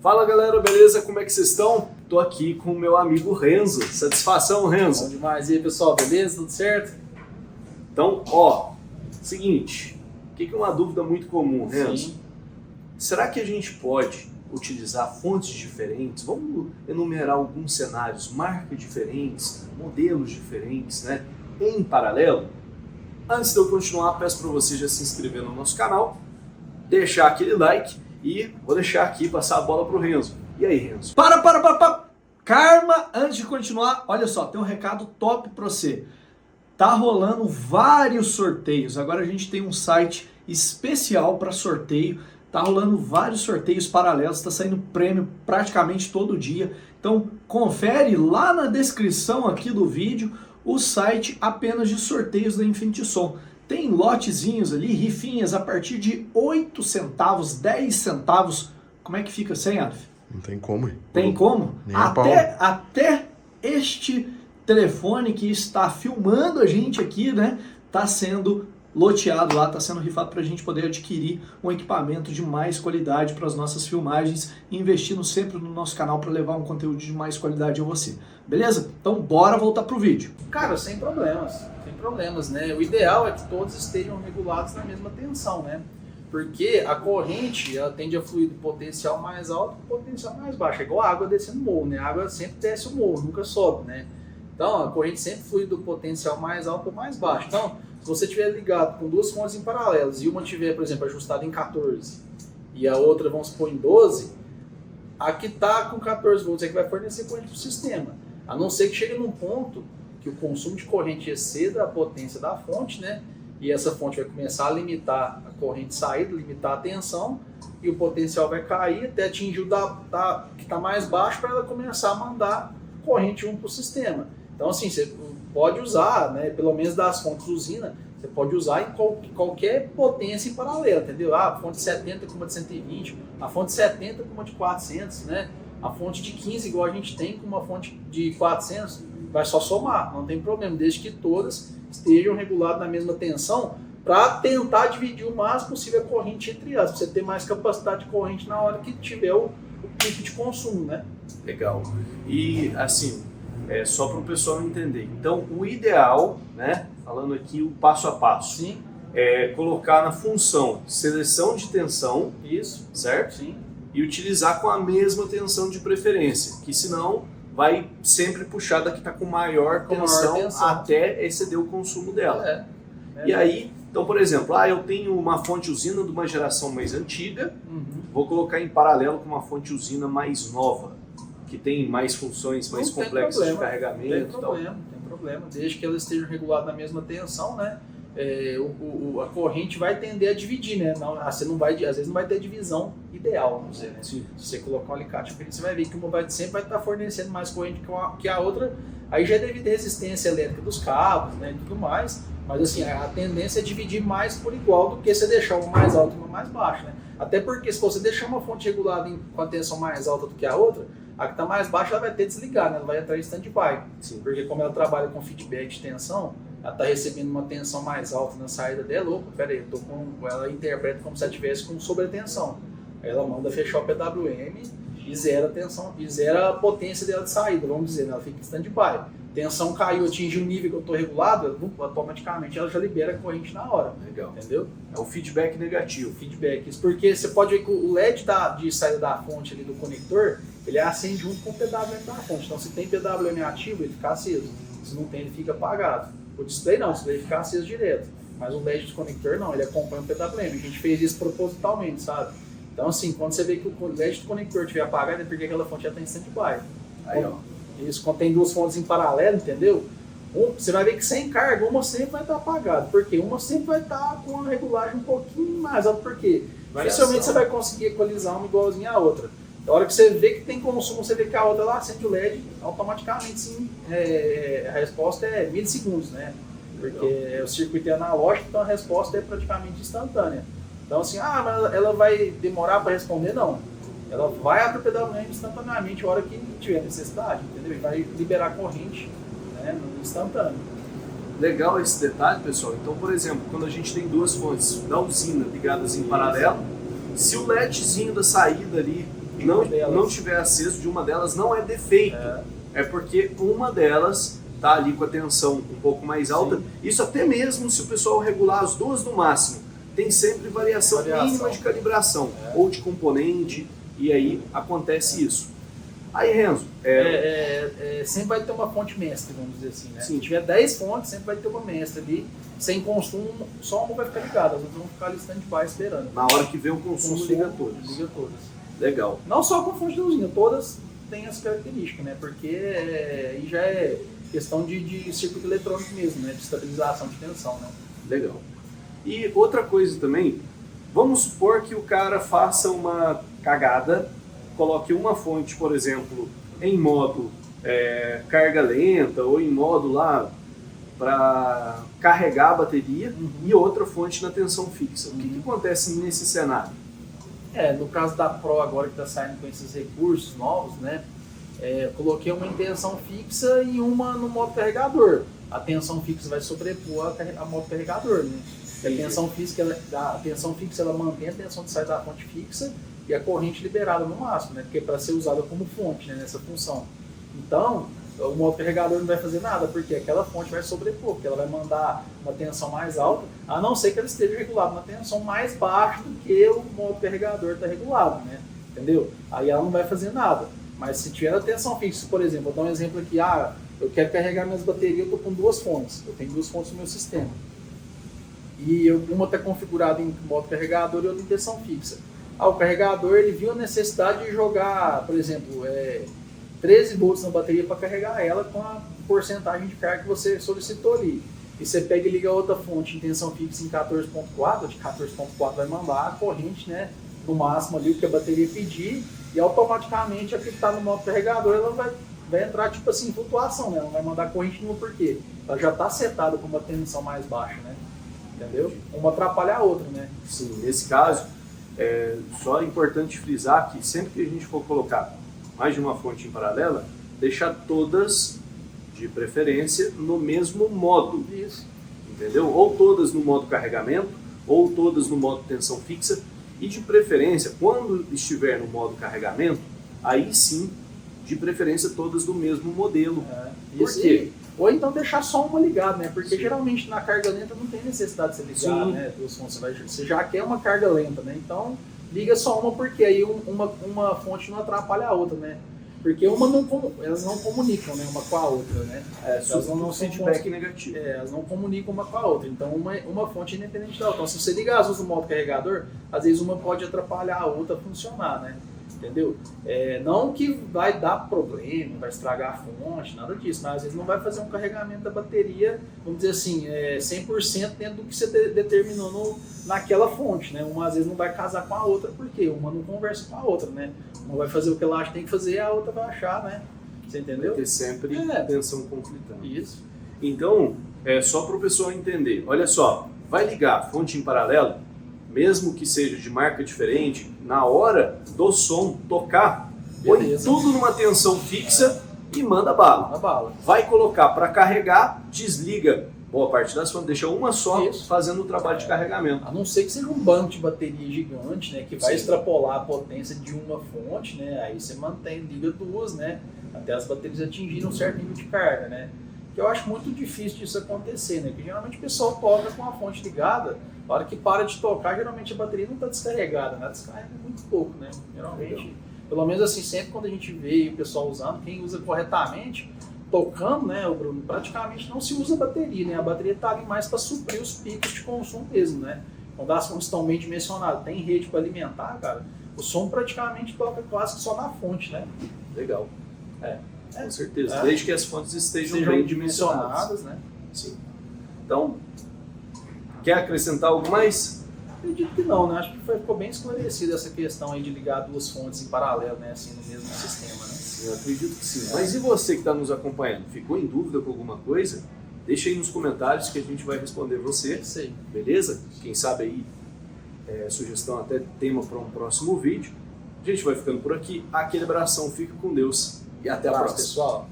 Fala galera, beleza? Como é que vocês estão? Tô aqui com o meu amigo Renzo. Satisfação, Renzo? Bom demais. E aí, pessoal, beleza? Tudo certo? Então, ó, seguinte, o que é uma dúvida muito comum, Renzo? Sim. Será que a gente pode utilizar fontes diferentes? Vamos enumerar alguns cenários, marcas diferentes, modelos diferentes, né? Em paralelo? Antes de eu continuar, peço para você já se inscrever no nosso canal, deixar aquele like e vou deixar aqui passar a bola pro Renzo. E aí, Renzo? Para! Karma, antes de continuar, olha só, tem um recado top para você. Tá rolando vários sorteios. Agora a gente tem um site especial para sorteio. Tá rolando vários sorteios paralelos, tá saindo prêmio praticamente todo dia. Então confere lá na descrição aqui do vídeo o site apenas de sorteios da Infinity Som. Tem lotezinhos ali, rifinhas a partir de 8 centavos, 10 centavos. Como é que fica sem, Alf? Não tem como. Tem como? Nem a pau. Até este telefone que está filmando a gente aqui, né, tá sendo loteado lá, tá sendo rifado para a gente poder adquirir um equipamento de mais qualidade para as nossas filmagens, investindo sempre no nosso canal para levar um conteúdo de mais qualidade a você. Beleza? Então bora voltar pro vídeo. Cara, sem problemas, né? O ideal é que todos estejam regulados na mesma tensão, né? Porque a corrente, ela tende a fluir do potencial mais alto para o potencial mais baixo. É igual a água descendo o morro, né? A água sempre desce o morro, nunca sobe, né? Então, a corrente sempre flui do potencial mais alto para o mais baixo. Então, se você estiver ligado com duas fontes em paralelos e uma tiver, por exemplo, ajustada em 14 e a outra, vamos supor, em 12, a que está com 14 volts é que vai fornecer corrente para o sistema. A não ser que chegue num ponto que o consumo de corrente exceda a potência da fonte, né? E essa fonte vai começar a limitar a corrente saída, limitar a tensão, e o potencial vai cair até atingir o que está mais baixo para ela começar a mandar corrente 1 para o sistema. Então, assim, você pode usar, né, pelo menos das fontes usina, você pode usar em qualquer potência em paralelo, entendeu? A fonte 70 com uma de 120, a fonte 70 com uma de 400, né? A fonte de 15, igual a gente tem, com uma fonte de 400, vai só somar, não tem problema, desde que todas estejam reguladas na mesma tensão, para tentar dividir o máximo possível a corrente entre elas, para você ter mais capacidade de corrente na hora que tiver o pico de consumo, né? Legal. E assim, só para o pessoal entender. Então, o ideal, né, falando aqui o passo a passo, Sim. É colocar na função seleção de tensão, Isso. certo? Sim. E utilizar com a mesma tensão de preferência, que senão vai sempre puxar da que está com maior tensão até exceder o consumo dela. E aí, então, por exemplo, eu tenho uma fonte usina de uma geração mais antiga, vou colocar em paralelo com uma fonte usina mais nova, que tem mais funções, mais complexas de carregamento. Não tem problema, desde que elas estejam reguladas na mesma tensão, né? A corrente vai tender a dividir, né? Você não vai, às vezes não vai ter divisão ideal, vamos dizer, né? Sim. Se você colocar um alicate, você vai ver que uma sempre vai estar fornecendo mais corrente que a outra, aí já é devido à resistência elétrica dos cabos, né, e tudo mais, mas assim, a tendência é dividir mais por igual do que você deixar uma mais alta e uma mais baixa, né? Até porque se você deixar uma fonte regulada com a tensão mais alta do que a outra, a que está mais baixa ela vai ter que desligar, né? Ela vai entrar em stand-by, porque como ela trabalha com feedback de tensão, ela está recebendo uma tensão mais alta na saída dela, ela interpreta como se ela estivesse com sobretensão. Aí ela manda fechar o PWM e zera a tensão, e zera a potência dela de saída, vamos dizer, né? Ela fica em stand-by. Tensão caiu, atingiu o nível que eu estou regulado, automaticamente ela já libera a corrente na hora. Legal. Entendeu? É o feedback negativo. Isso porque você pode ver que o LED de saída da fonte ali do conector, ele acende junto com o PWM da fonte. Então se tem PWM ativo, ele fica aceso. Se não tem, ele fica apagado. O display não, o display fica aceso direto. Mas o LED do conector não, ele acompanha o PWM. A gente fez isso propositalmente, sabe? Então assim, quando você vê que o LED do conector estiver apagado, é porque aquela fonte já está em stand-by. Aí, ó. Isso, quando tem duas fontes em paralelo, entendeu? Você vai ver que sem carga, uma sempre vai estar apagada. Porque uma sempre vai estar com uma regulagem um pouquinho mais alta. Porque dificilmente você vai conseguir equalizar uma igualzinha à outra. Na hora que você vê que tem consumo, você vê que a outra lá acende o LED, automaticamente sim, a resposta é milissegundos, né? Porque o circuito é analógico, então a resposta é praticamente instantânea. Então assim, mas ela vai demorar para responder? Não. Ela vai abrir o PWM instantaneamente a hora que tiver necessidade, entendeu? E vai liberar corrente, né, no instantâneo. Legal esse detalhe, pessoal. Então, por exemplo, quando a gente tem duas fontes da usina ligadas em paralelo, se o LEDzinho da saída ali não tiver aceso de uma delas, não é defeito. É porque uma delas está ali com a tensão um pouco mais alta. Sim. Isso até mesmo se o pessoal regular as duas no máximo. Tem sempre variação mínima de calibração ou de componente, e aí acontece isso. Aí, Renzo... sempre vai ter uma fonte mestre, vamos dizer assim, né? Se tiver 10 fontes, sempre vai ter uma mestre ali. Sem consumo, só uma vai ficar ligada, as outras vão ficar ali stand-by esperando. Na hora que vem o consumo, liga todas. Liga todas. Legal. Não só com a fonte de usina, todas têm as características, né? Porque aí já é questão de circuito eletrônico mesmo, né? De estabilização de tensão, né? Legal. E outra coisa também, vamos supor que o cara faça uma cagada, coloque uma fonte, por exemplo, em modo carga lenta ou em modo lá para carregar a bateria e outra fonte na tensão fixa. O que acontece nesse cenário? No caso da Pro agora que está saindo com esses recursos novos, né? Coloquei uma em tensão fixa e uma no modo carregador. A tensão fixa vai sobrepor a modo carregador, né? A tensão fixa ela mantém a tensão de saída da fonte fixa e a corrente liberada no máximo, né? Porque é para ser usada como fonte, né? Nessa função. Então, o modo carregador não vai fazer nada, porque aquela fonte vai sobrepor, porque ela vai mandar uma tensão mais alta, a não ser que ela esteja regulada na tensão mais baixa do que o modo carregador está regulado, né? Entendeu? Aí ela não vai fazer nada. Mas se tiver a tensão fixa, por exemplo, vou dar um exemplo aqui, eu quero carregar minhas baterias, eu estou com duas fontes, eu tenho duas fontes no meu sistema. E uma está configurada em modo carregador e outra em tensão fixa. O carregador ele viu a necessidade de jogar, por exemplo, 13 volts na bateria para carregar ela com a porcentagem de carga que você solicitou ali. E você pega e liga a outra fonte em tensão fixa em 14.4, de 14.4 vai mandar a corrente, né, no máximo ali o que a bateria pedir, e automaticamente a que está no modo carregador ela vai entrar tipo assim em flutuação, né? Ela vai mandar corrente nenhuma porque ela já está setada com uma tensão mais baixa, né? Entendeu? Uma atrapalha a outra, né? Sim, nesse caso, só é importante frisar que sempre que a gente for colocar mais de uma fonte em paralela, deixar todas, de preferência, no mesmo modo. Isso. Entendeu? Ou todas no modo carregamento, ou todas no modo tensão fixa, e de preferência, quando estiver no modo carregamento, aí sim, de preferência, todas do mesmo modelo. Por quê? Ou então deixar só uma ligada, né? Porque geralmente na carga lenta não tem necessidade de você ligar, né? Você já quer uma carga lenta, né? Então liga só uma, porque aí uma fonte não atrapalha a outra, né? Porque elas não comunicam, né, uma com a outra, né? Elas não são feedback negativo. Elas não comunicam uma com a outra. Então uma fonte independente da outra. Então se você ligar as duas no modo carregador, às vezes uma pode atrapalhar a outra a funcionar, né? Entendeu? Não que vai dar problema, vai estragar a fonte, nada disso, mas às vezes não vai fazer um carregamento da bateria, vamos dizer assim, 100% dentro do que você determinou naquela fonte, né? Uma às vezes não vai casar com a outra, porque uma não conversa com a outra, né? Uma vai fazer o que ela acha que tem que fazer e a outra vai achar, né? Você entendeu? Vai ter sempre tensão conflitante. Isso. Então, só para o pessoal entender, olha só, vai ligar a fonte em paralelo, mesmo que seja de marca diferente, na hora do som tocar, põe tudo numa tensão fixa e manda bala. Vai colocar para carregar, desliga boa parte das fontes, deixa uma só fazendo o trabalho de carregamento. A não ser que seja um banco de bateria gigante, né, que vai extrapolar a potência de uma fonte, né, aí você liga duas, né, até as baterias atingirem um certo nível de carga, né. Que eu acho muito difícil disso acontecer, né, que geralmente o pessoal toca com a fonte ligada, na hora que para de tocar, geralmente a bateria não está descarregada, né? Descarrega muito pouco, né? Geralmente, pelo menos assim, sempre quando a gente vê o pessoal usando, quem usa corretamente, tocando, né, o Bruno, praticamente não se usa bateria, né? A bateria está ali mais para suprir os picos de consumo mesmo, né? Quando as fontes estão bem dimensionadas, tem rede para alimentar, cara, o som praticamente toca quase que só na fonte, né? Legal. Com certeza, desde que as fontes estejam bem dimensionadas, né? Sim. Então, quer acrescentar algo mais? Acredito que não, né? Acho que ficou bem esclarecida essa questão aí de ligar duas fontes em paralelo, né? Assim, no mesmo sistema, né? Eu acredito que sim. Mas e você que está nos acompanhando? Ficou em dúvida com alguma coisa? Deixa aí nos comentários que a gente vai responder você. Isso aí. Beleza? Quem sabe aí, sugestão até tema para um próximo vídeo. A gente vai ficando por aqui. Aquele abração, fica com Deus e até a próxima. Pessoal.